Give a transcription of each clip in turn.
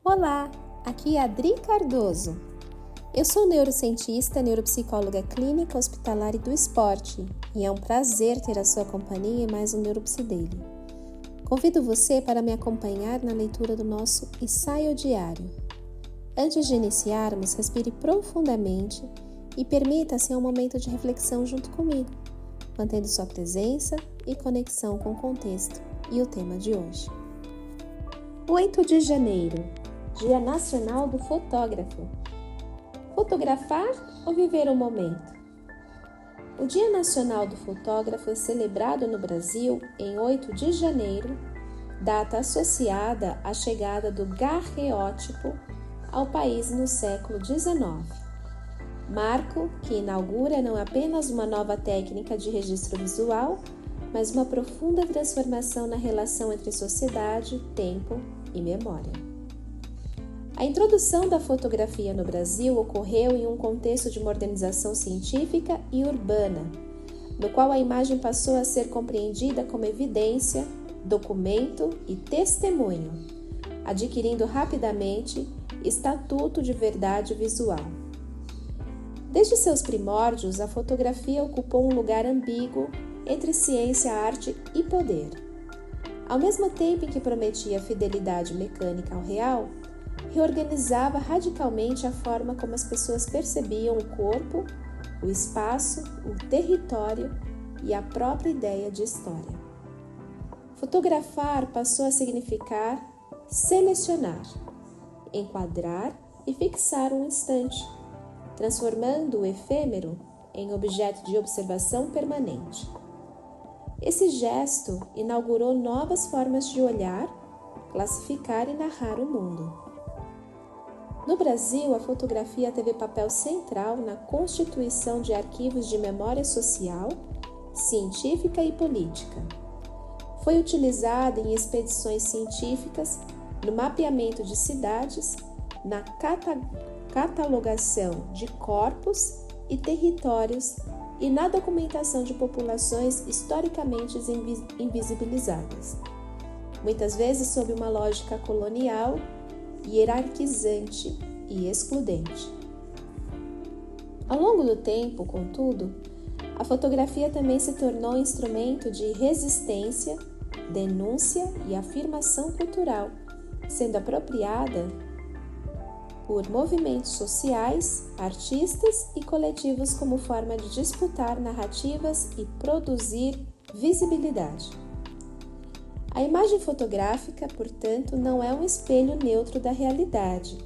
Olá, aqui é Adri Cardoso. Eu sou neurocientista, neuropsicóloga clínica, hospitalar e do esporte, e é um prazer ter a sua companhia em mais um Neuropsi Daily. Convido você para me acompanhar na leitura do nosso ensaio diário. Antes de iniciarmos, respire profundamente e permita-se um momento de reflexão junto comigo, mantendo sua presença e conexão com o contexto e o tema de hoje. 8 de janeiro, Dia Nacional do Fotógrafo. Fotografar ou viver o momento? O Dia Nacional do Fotógrafo é celebrado no Brasil em 8 de janeiro, data associada à chegada do daguerreótipo ao país no século XIX. Marco que inaugura não apenas uma nova técnica de registro visual, mas uma profunda transformação na relação entre sociedade, tempo e memória. A introdução da fotografia no Brasil ocorreu em um contexto de modernização científica e urbana, no qual a imagem passou a ser compreendida como evidência, documento e testemunho, adquirindo rapidamente estatuto de verdade visual. Desde seus primórdios, a fotografia ocupou um lugar ambíguo entre ciência, arte e poder. Ao mesmo tempo em que prometia fidelidade mecânica ao real, reorganizava radicalmente a forma como as pessoas percebiam o corpo, o espaço, o território e a própria ideia de história. Fotografar passou a significar selecionar, enquadrar e fixar um instante, transformando o efêmero em objeto de observação permanente. Esse gesto inaugurou novas formas de olhar, classificar e narrar o mundo. No Brasil, a fotografia teve papel central na constituição de arquivos de memória social, científica e política. Foi utilizada em expedições científicas, no mapeamento de cidades, na catalogação de corpos e territórios e na documentação de populações historicamente invisibilizadas, muitas vezes sob uma lógica colonial, hierarquizante e excludente. Ao longo do tempo, contudo, a fotografia também se tornou instrumento de resistência, denúncia e afirmação cultural, sendo apropriada por movimentos sociais, artistas e coletivos como forma de disputar narrativas e produzir visibilidade. A imagem fotográfica, portanto, não é um espelho neutro da realidade.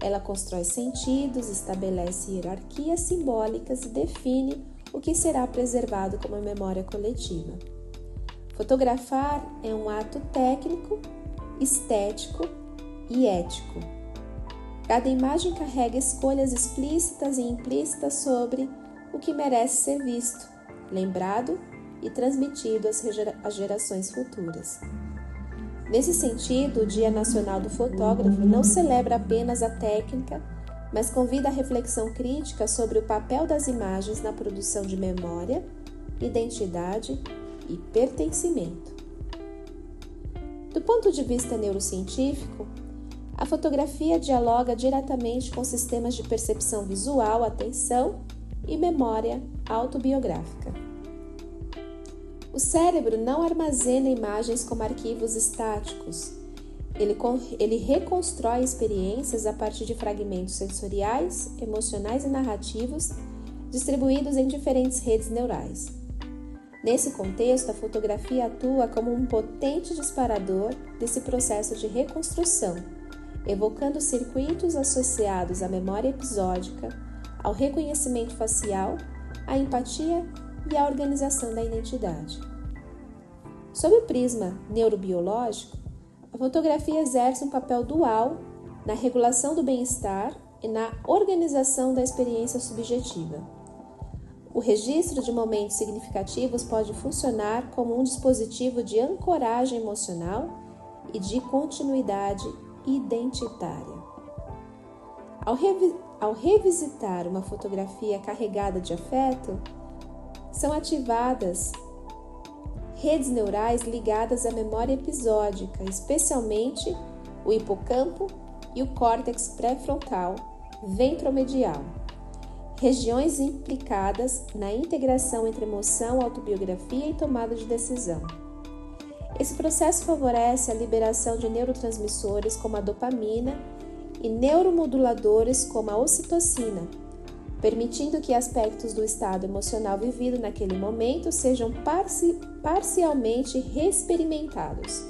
Ela constrói sentidos, estabelece hierarquias simbólicas e define o que será preservado como memória coletiva. Fotografar é um ato técnico, estético e ético. Cada imagem carrega escolhas explícitas e implícitas sobre o que merece ser visto, lembrado e transmitido às gerações futuras. Nesse sentido, o Dia Nacional do Fotógrafo não celebra apenas a técnica, mas convida a reflexão crítica sobre o papel das imagens na produção de memória, identidade e pertencimento. Do ponto de vista neurocientífico, a fotografia dialoga diretamente com sistemas de percepção visual, atenção e memória autobiográfica. O cérebro não armazena imagens como arquivos estáticos. Ele reconstrói experiências a partir de fragmentos sensoriais, emocionais e narrativos distribuídos em diferentes redes neurais. Nesse contexto, a fotografia atua como um potente disparador desse processo de reconstrução, evocando circuitos associados à memória episódica, ao reconhecimento facial, à empatia e à organização da identidade. Sob o prisma neurobiológico, a fotografia exerce um papel dual na regulação do bem-estar e na organização da experiência subjetiva. O registro de momentos significativos pode funcionar como um dispositivo de ancoragem emocional e de continuidade identitária. Ao revisitar uma fotografia carregada de afeto, são ativadas redes neurais ligadas à memória episódica, especialmente o hipocampo e o córtex pré-frontal ventromedial, regiões implicadas na integração entre emoção, autobiografia e tomada de decisão. Esse processo favorece a liberação de neurotransmissores como a dopamina e neuromoduladores como a ocitocina, permitindo que aspectos do estado emocional vivido naquele momento sejam parcialmente reexperimentados.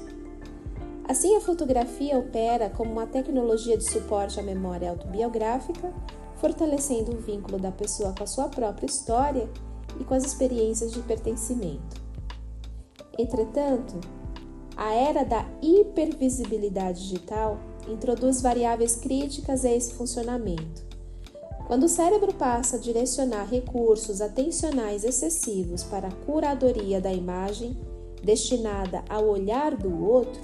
Assim, a fotografia opera como uma tecnologia de suporte à memória autobiográfica, fortalecendo o vínculo da pessoa com a sua própria história e com as experiências de pertencimento. Entretanto, a era da hipervisibilidade digital introduz variáveis críticas a esse funcionamento. Quando o cérebro passa a direcionar recursos atencionais excessivos para a curadoria da imagem destinada ao olhar do outro,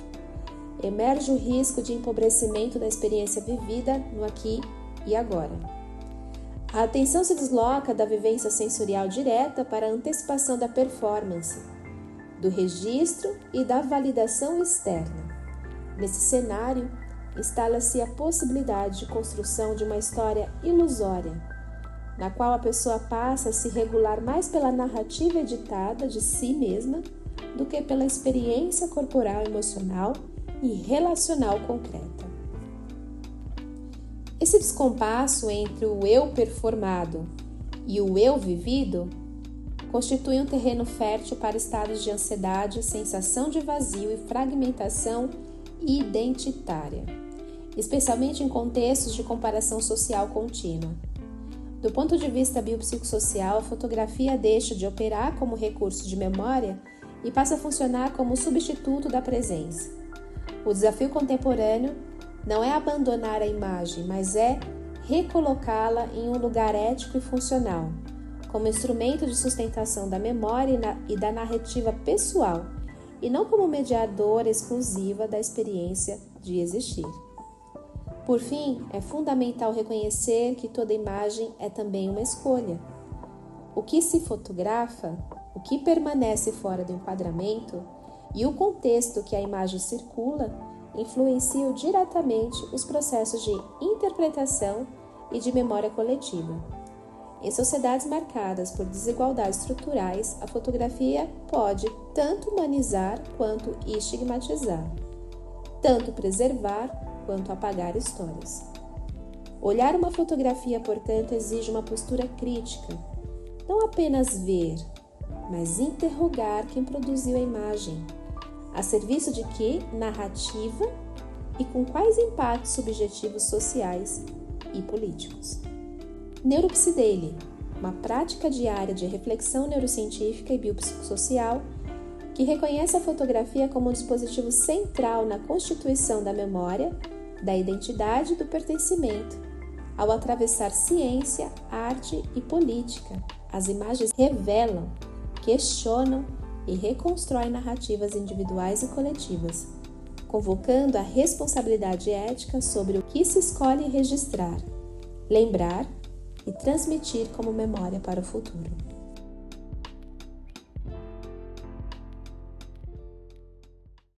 emerge o risco de empobrecimento da experiência vivida no aqui e agora. A atenção se desloca da vivência sensorial direta para a antecipação da performance, do registro e da validação externa. Nesse cenário, instala-se a possibilidade de construção de uma história ilusória, na qual a pessoa passa a se regular mais pela narrativa editada de si mesma do que pela experiência corporal, emocional e relacional concreta. Esse descompasso entre o eu performado e o eu vivido constitui um terreno fértil para estados de ansiedade, sensação de vazio e fragmentação identitária, especialmente em contextos de comparação social contínua. Do ponto de vista biopsicossocial, a fotografia deixa de operar como recurso de memória e passa a funcionar como substituto da presença. O desafio contemporâneo não é abandonar a imagem, mas é recolocá-la em um lugar ético e funcional, como instrumento de sustentação da memória e da narrativa pessoal, e não como mediadora exclusiva da experiência de existir. Por fim, é fundamental reconhecer que toda imagem é também uma escolha. O que se fotografa, o que permanece fora do enquadramento e o contexto que a imagem circula influenciam diretamente os processos de interpretação e de memória coletiva. Em sociedades marcadas por desigualdades estruturais, a fotografia pode tanto humanizar quanto estigmatizar, tanto preservar quanto apagar histórias. Olhar uma fotografia, portanto, exige uma postura crítica, não apenas ver, mas interrogar quem produziu a imagem, a serviço de que narrativa e com quais impactos subjetivos sociais e políticos. Neuropsideile, uma prática diária de reflexão neurocientífica e biopsicossocial que reconhece a fotografia como um dispositivo central na constituição da memória, da identidade e do pertencimento. Ao atravessar ciência, arte e política, as imagens revelam, questionam e reconstroem narrativas individuais e coletivas, convocando a responsabilidade ética sobre o que se escolhe registrar, lembrar e transmitir como memória para o futuro.